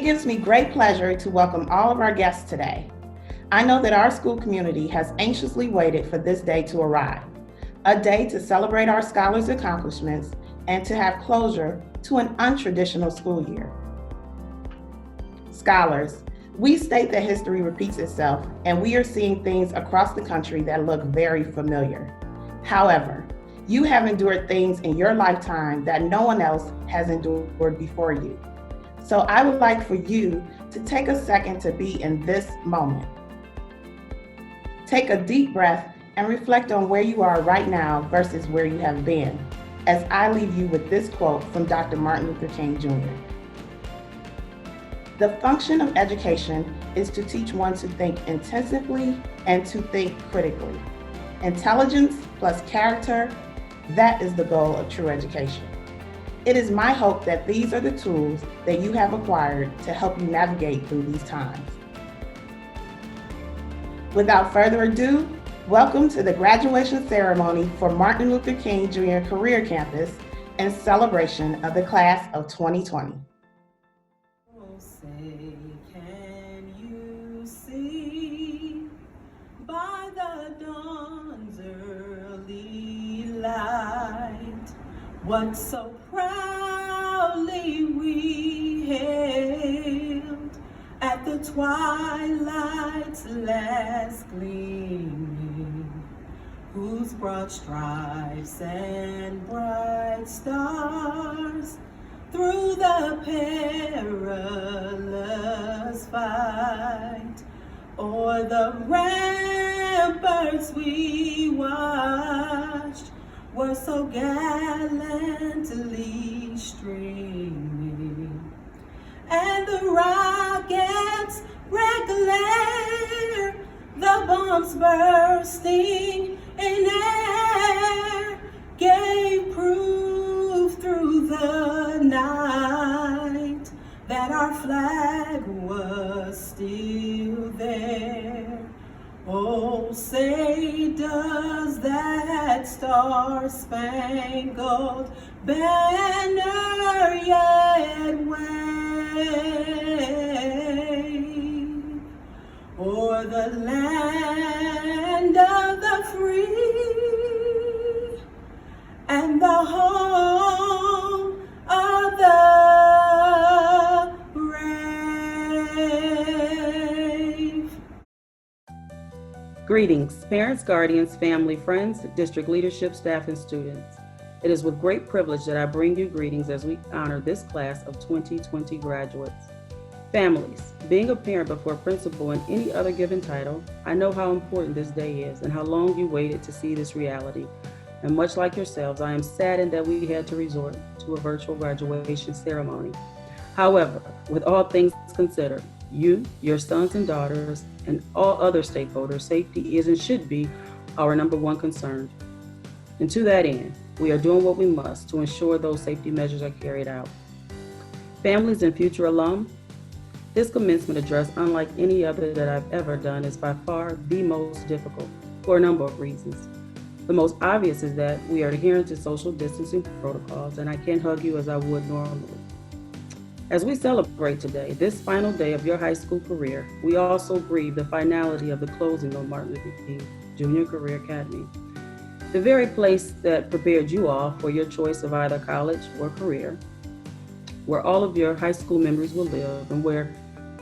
gives me great pleasure to welcome all of our guests today. I know that our school community has anxiously waited for this day to arrive, a day to celebrate our scholars' accomplishments and to have closure to an untraditional school year. Scholars, we state that history repeats itself, and we are seeing things across the country that look very familiar. However, you have endured things in your lifetime that no one else has endured before you. So I would like for you to take a second to be in this moment. Take a deep breath and reflect on where you are right now versus where you have been, as I leave you with this quote from Dr. Martin Luther King Jr. The function of education is to teach one to think intensively and to think critically. Intelligence plus character, that is the goal of true education. It is my hope that these are the tools that you have acquired to help you navigate through these times. Without further ado, welcome to the graduation ceremony for Martin Luther King Jr. Career Campus in celebration of the class of 2020. Say, can you see by the dawn's early light what so proudly we hailed at the twilight's last gleaming, whose broad stripes and bright stars through the perilous fight o'er the ramparts we watched were so gallantly streaming, and the rockets' red glare, the bombs bursting in air, gave proof through the night that our flag was still there. Oh, say does that star-spangled banner yet wave o'er the land of the free and the home of the brave? Greetings, parents, guardians, family, friends, district leadership, staff, and students. It is with great privilege that I bring you greetings as we honor this class of 2020 graduates. Families, being a parent before principal and any other given title, I know how important this day is and how long you waited to see this reality. And much like yourselves, I am saddened that we had to resort to a virtual graduation ceremony. However, with all things considered, you, your sons and daughters, and all other stakeholders, safety is and should be our number one concern. And to that end, we are doing what we must to ensure those safety measures are carried out. Families and future alum, this commencement address, unlike any other that I've ever done, is by far the most difficult for a number of reasons. The most obvious is that we are adhering to social distancing protocols, and I can't hug you as I would normally. As we celebrate today, this final day of your high school career, we also grieve the finality of the closing of Martin Luther King Jr. Career Academy, the very place that prepared you all for your choice of either college or career, where all of your high school memories will live and where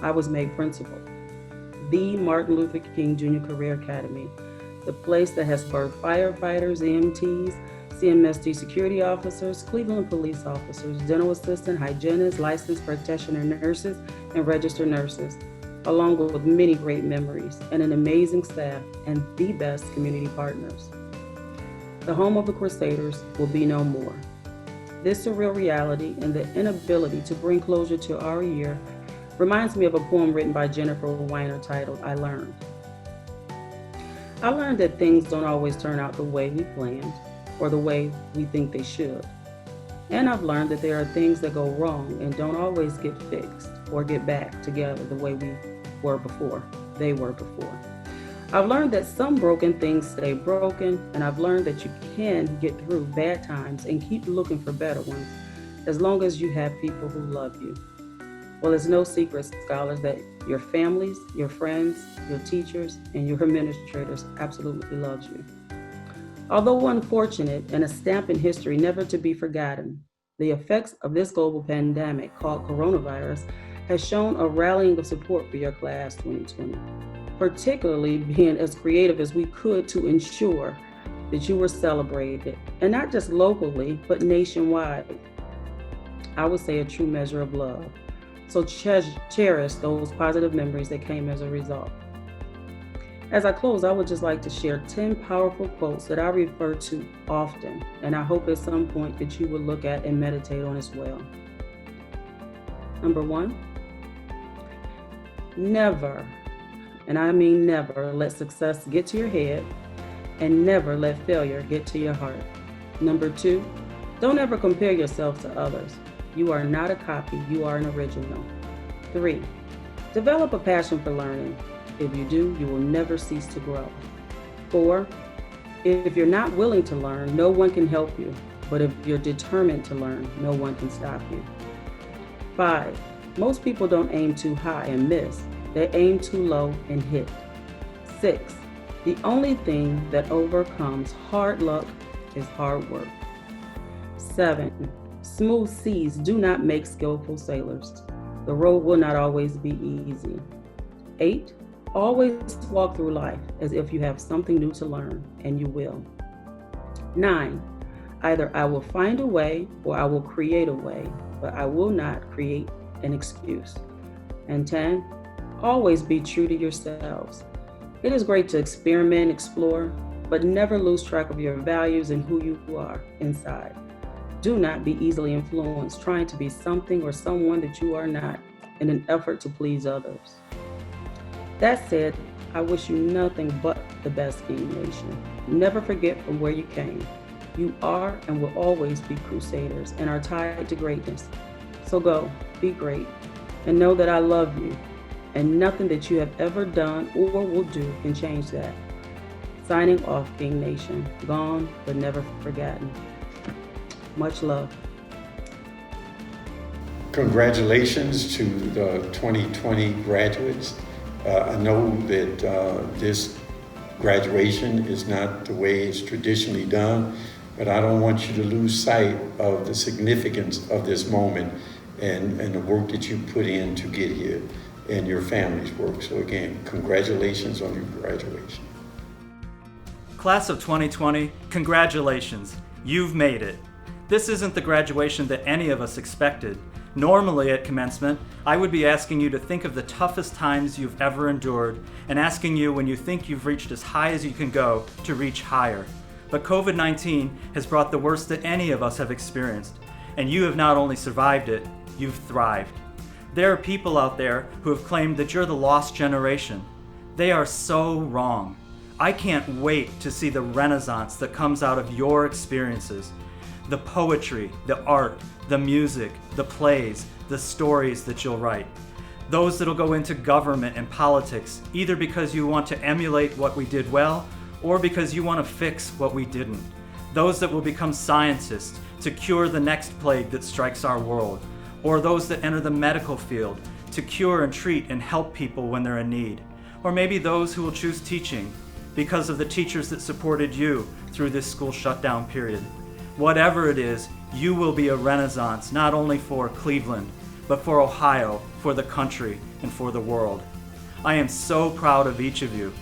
I was made principal. The Martin Luther King Jr. Career Academy, the place that has birthed firefighters, EMTs, CMSD security officers, Cleveland police officers, dental assistant, hygienists, licensed practitioner nurses, and registered nurses, along with many great memories and an amazing staff and the best community partners. The home of the Crusaders will be no more. This surreal reality and the inability to bring closure to our year reminds me of a poem written by Jennifer Weiner titled, I Learned. I learned that things don't always turn out the way we planned or the way we think they should. And I've learned that there are things that go wrong and don't always get fixed or get back together the way they were before. I've learned that some broken things stay broken, and I've learned that you can get through bad times and keep looking for better ones as long as you have people who love you. Well, it's no secret, scholars, that your families, your friends, your teachers, and your administrators absolutely love you. Although unfortunate and a stamp in history never to be forgotten, the effects of this global pandemic called coronavirus has shown a rallying of support for your class 2020, particularly being as creative as we could to ensure that you were celebrated, and not just locally, but nationwide. I would say a true measure of love. So cherish those positive memories that came as a result. As I close, I would just like to share 10 powerful quotes that I refer to often, and I hope at some point that you will look at and meditate on as well. Number 1, never, and I mean never, let success get to your head, and never let failure get to your heart. Number 2, don't ever compare yourself to others. You are not a copy, you are an original. 3, develop a passion for learning. If you do, you will never cease to grow. 4, if you're not willing to learn, no one can help you. But if you're determined to learn, no one can stop you. 5, most people don't aim too high and miss. They aim too low and hit. 6, the only thing that overcomes hard luck is hard work. 7, smooth seas do not make skillful sailors. The road will not always be easy. 8, always walk through life as if you have something new to learn, and you will. 9, either I will find a way or I will create a way, but I will not create an excuse. And 10, always be true to yourselves. It is great to experiment, explore, but never lose track of your values and who you are inside. Do not be easily influenced trying to be something or someone that you are not in an effort to please others. That said, I wish you nothing but the best, King Nation. Never forget from where you came. You are and will always be crusaders and are tied to greatness. So go, be great, and know that I love you, and nothing that you have ever done or will do can change that. Signing off, King Nation. Gone, but never forgotten. Much love. Congratulations to the 2020 graduates. I know that this graduation is not the way it's traditionally done, but I don't want you to lose sight of the significance of this moment and the work that you put in to get here and your family's work. So again, congratulations on your graduation. Class of 2020, congratulations, you've made it. This isn't the graduation that any of us expected. Normally at commencement, I would be asking you to think of the toughest times you've ever endured and asking you when you think you've reached as high as you can go to reach higher. But COVID-19 has brought the worst that any of us have experienced, and you have not only survived it, you've thrived. There are people out there who have claimed that you're the lost generation. They are so wrong. I can't wait to see the renaissance that comes out of your experiences. The poetry, the art, the music, the plays, the stories that you'll write. Those that'll go into government and politics, either because you want to emulate what we did well, or because you want to fix what we didn't. Those that will become scientists to cure the next plague that strikes our world, or those that enter the medical field to cure and treat and help people when they're in need. Or maybe those who will choose teaching because of the teachers that supported you through this school shutdown period. Whatever it is, you will be a renaissance not only for Cleveland, but for Ohio, for the country, and for the world. I am so proud of each of you.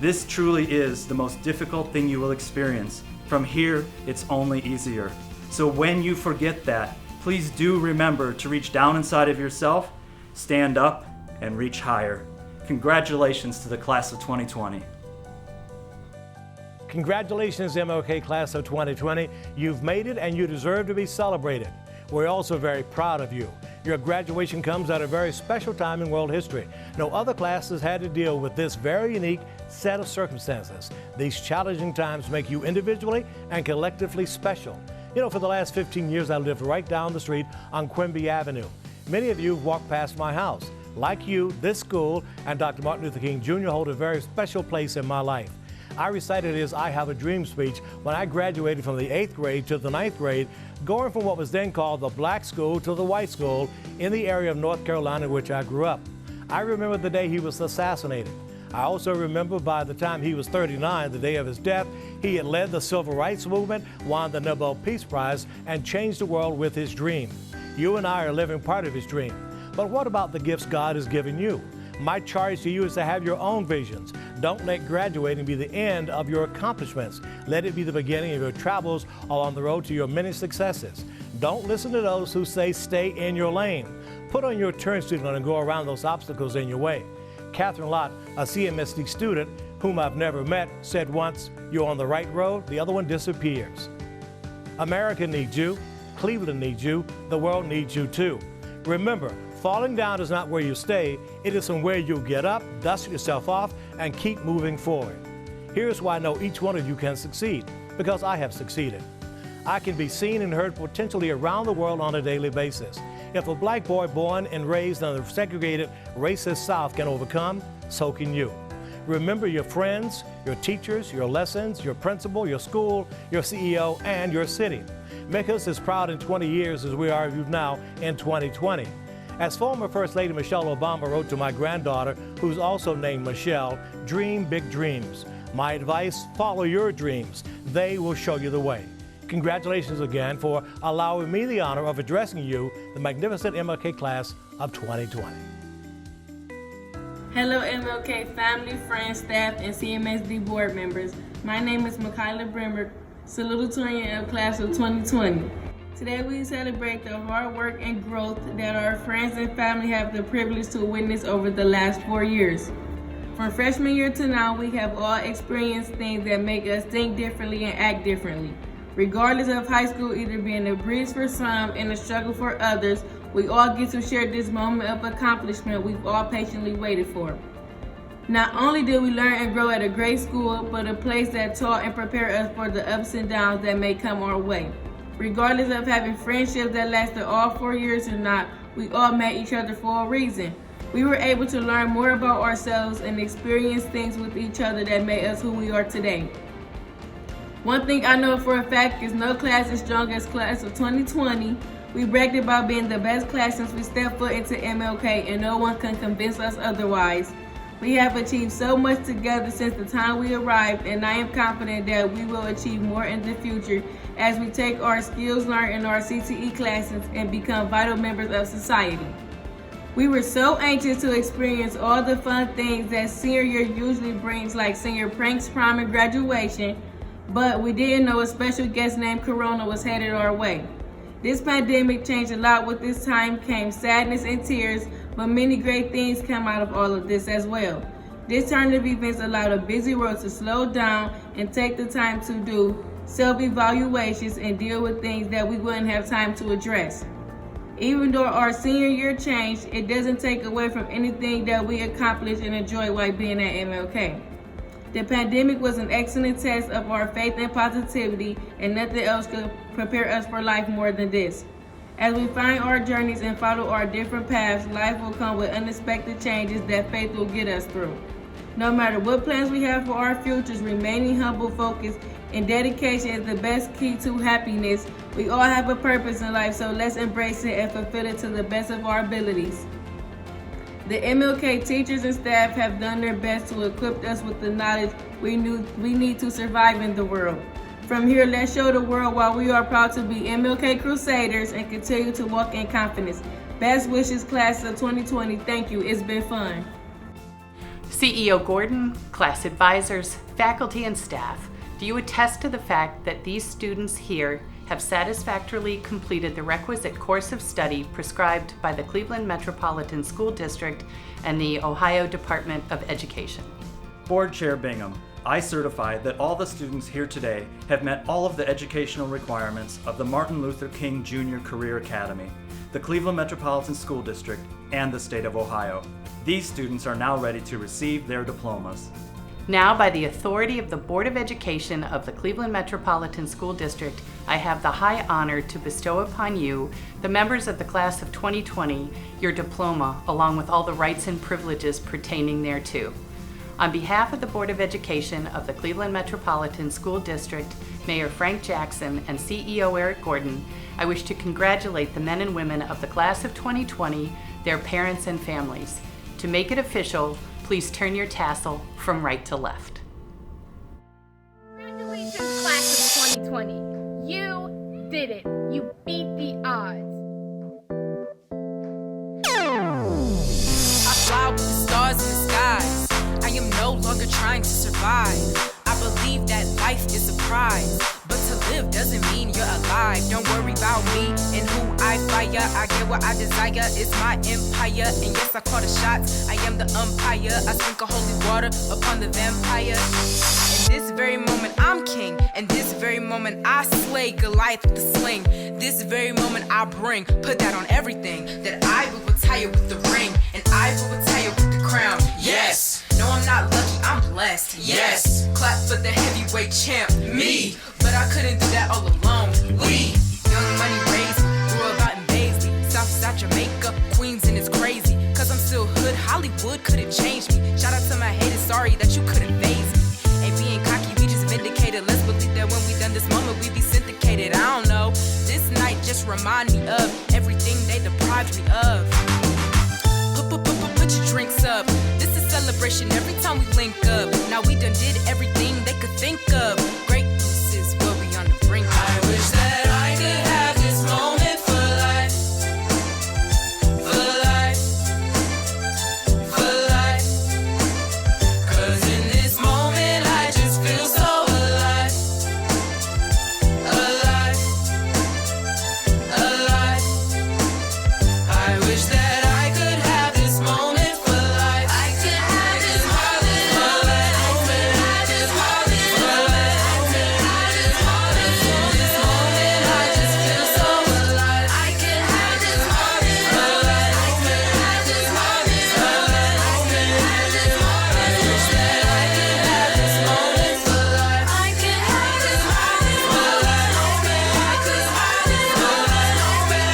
This truly is the most difficult thing you will experience. From here, it's only easier. So when you forget that, please do remember to reach down inside of yourself, stand up, and reach higher. Congratulations to the class of 2020. Congratulations, MLK Class of 2020. You've made it and you deserve to be celebrated. We're also very proud of you. Your graduation comes at a very special time in world history. No other class has had to deal with this very unique set of circumstances. These challenging times make you individually and collectively special. You know, for the last 15 years, I lived right down the street on Quimby Avenue. Many of you have walked past my house. Like you, this school and Dr. Martin Luther King Jr. hold a very special place in my life. I recited his I Have a Dream speech when I graduated from the 8th grade to the 9th grade, going from what was then called the black school to the white school in the area of North Carolina in which I grew up. I remember the day he was assassinated. I also remember by the time he was 39, the day of his death, he had led the civil rights movement, won the Nobel Peace Prize, and changed the world with his dream. You and I are living part of his dream. But what about the gifts God has given you? My charge to you is to have your own visions. Don't let graduating be the end of your accomplishments. Let it be the beginning of your travels along the road to your many successes. Don't listen to those who say stay in your lane. Put on your turn signal and go around those obstacles in your way. Catherine Lott, a CMSD student whom I've never met, said once, "You're on the right road, the other one disappears." America needs you. Cleveland needs you. The world needs you too. Remember, falling down is not where you stay. It is from where you get up, dust yourself off, and keep moving forward. Here's why I know each one of you can succeed, because I have succeeded. I can be seen and heard potentially around the world on a daily basis. If a black boy born and raised in a segregated, racist South can overcome, so can you. Remember your friends, your teachers, your lessons, your principal, your school, your CEO, and your city. Make us as proud in 20 years as we are of you now in 2020. As former First Lady Michelle Obama wrote to my granddaughter, who's also named Michelle, dream big dreams. My advice, follow your dreams. They will show you the way. Congratulations again for allowing me the honor of addressing you, the magnificent MLK class of 2020. Hello MLK family, friends, staff, and CMSD board members. My name is Michaela Brimmer, salutatorian of class of 2020. Today we celebrate the hard work and growth that our friends and family have the privilege to witness over the last 4 years. From freshman year to now, we have all experienced things that make us think differently and act differently. Regardless of high school either being a breeze for some and a struggle for others, we all get to share this moment of accomplishment we've all patiently waited for. Not only did we learn and grow at a great school, but a place that taught and prepared us for the ups and downs that may come our way. Regardless of having friendships that lasted all 4 years or not, we all met each other for a reason. We were able to learn more about ourselves and experience things with each other that made us who we are today. One thing I know for a fact is no class as strong as class of 2020. We bragged about being the best class since we stepped foot into MLK, and no one can convince us otherwise. We have achieved so much together since the time we arrived, and I am confident that we will achieve more in the future as we take our skills learned in our CTE classes and become vital members of society. We were so anxious to experience all the fun things that senior year usually brings, like senior pranks, prom, and graduation, but we didn't know a special guest named Corona was headed our way. This pandemic changed a lot. With this time came sadness and tears, but many great things come out of all of this as well. This turn of events allowed a busy world to slow down and take the time to do self-evaluations and deal with things that we wouldn't have time to address. Even though our senior year changed, it doesn't take away from anything that we accomplished and enjoy while being at MLK. The pandemic was an excellent test of our faith and positivity, and nothing else could prepare us for life more than this. As we find our journeys and follow our different paths, life will come with unexpected changes that faith will get us through. No matter what plans we have for our futures, remaining humble, focused, and dedication is the best key to happiness. We all have a purpose in life, so let's embrace it and fulfill it to the best of our abilities. The MLK teachers and staff have done their best to equip us with the knowledge we need to survive in the world. From here, let's show the world why we are proud to be MLK Crusaders and continue to walk in confidence. Best wishes, class of 2020. Thank you. It's been fun. CEO Gordon, class advisors, faculty, and staff, do you attest to the fact that these students here have satisfactorily completed the requisite course of study prescribed by the Cleveland Metropolitan School District and the Ohio Department of Education? Board Chair Bingham, I certify that all the students here today have met all of the educational requirements of the Martin Luther King Jr. Career Academy, the Cleveland Metropolitan School District, and the state of Ohio. These students are now ready to receive their diplomas. Now, by the authority of the Board of Education of the Cleveland Metropolitan School District, I have the high honor to bestow upon you, the members of the class of 2020, your diploma, along with all the rights and privileges pertaining thereto. On behalf of the Board of Education of the Cleveland Metropolitan School District, Mayor Frank Jackson, and CEO Eric Gordon, I wish to congratulate the men and women of the class of 2020, their parents and families. To make it official, please turn your tassel from right to left. Congratulations, class of 2020. You did it. You beat the odds. I fly with the stars in the skies. I am no longer trying to survive. I believe that life is a prize, but to live doesn't mean you're alive. Don't worry about me and who I fire. I get what I desire, it's my empire. And yes, I call the shots, I am the umpire. I sprinkle holy water upon the vampire. In this very moment I'm king, and this very moment I slay Goliath with the sling. This very moment I bring, put that on everything. That I will retire with the ring, and I will retire with the crown. Yes! No, I'm not lucky, I'm blessed. Yes! Clap for the heavyweight champ, me! But I couldn't do that all alone. We! Young money raised, grew up out in Baisley, Southside Jamaica, Queens, and it's crazy. Cause I'm still hood, Hollywood couldn't change me. Shout out to my haters, sorry that you couldn't phase me. Ain't being cocky, we just vindicated. Let's believe that when we done this moment, we be syndicated. I don't know, this night just remind me of everything they deprived me of. Put your drinks up. This is celebration every time we link up. Now we done did everything they could think of. Greatness is what we on the brink of. I wish that I could have this moment for life. For life. For life. Cause in this moment I just feel so alive. Alive. Alive. I wish that I could have this moment for life. I could have this moment for life. I could have this moment for life. I could have this moment for this moment. I just feel so alive. I could have this moment for life. I could have this moment for life. I could have this moment. I wish that I could have this moment for life. I could have this moment for life. I could have this moment for life. I could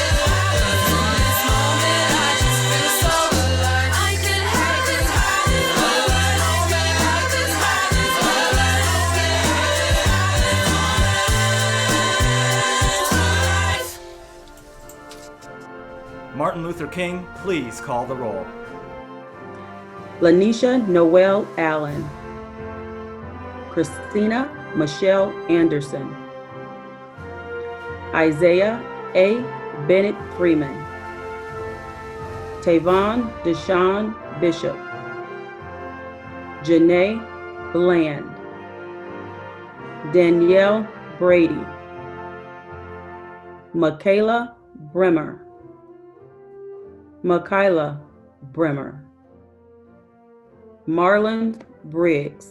have this moment. I just feel so alive. I could have this moment for life. I could have this moment for life. I could have this moment. Martin Luther King, please call the roll. Lanisha Noel Allen, Christina Michelle Anderson, Isaiah A. Bennett Freeman, Tavon Deshawn Bishop, Janae Bland, Danielle Brady, Michaela Bremer, Michaela Bremer, Marlon Briggs,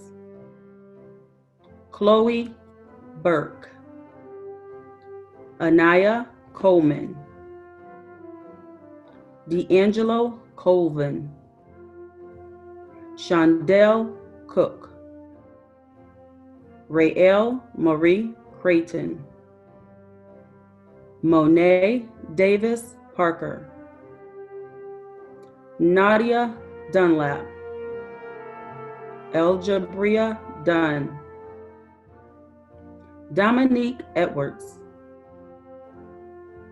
Chloe Burke, Anaya Coleman, D'Angelo Colvin, Shondell Cook, Rael Marie Creighton, Monet Davis Parker, Nadia Dunlap, Eljabria Dunn, Dominique Edwards,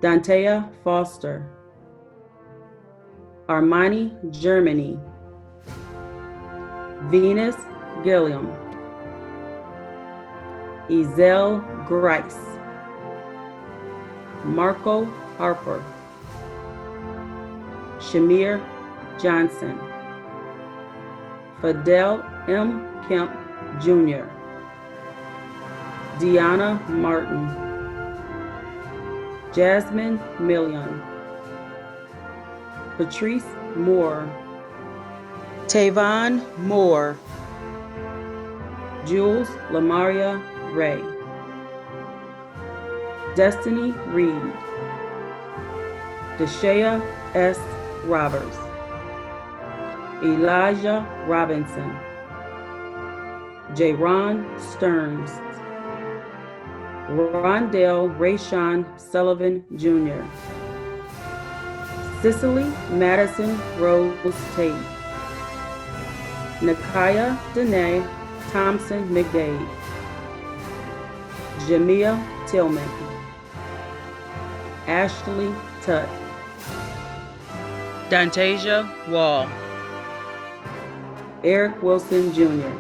Dantea Foster, Armani Germany, Venus Gilliam, Ezel Grice, Marco Harper, Shamir Johnson, Fidel M. Kemp Jr., Deanna Martin, Jasmine Million, Patrice Moore, Tavon Moore, Jules Lamaria Ray, Destiny Reed, Deshea S. Roberts, Elijah Robinson, Jaron Stearns, Rondell Rayshawn Sullivan Jr., Cicely Madison Rose Tate, Nakaya Danae Thompson McDade, Jamia Tillman, Ashley Tutt, Dantasia Wall, Eric Wilson Jr.,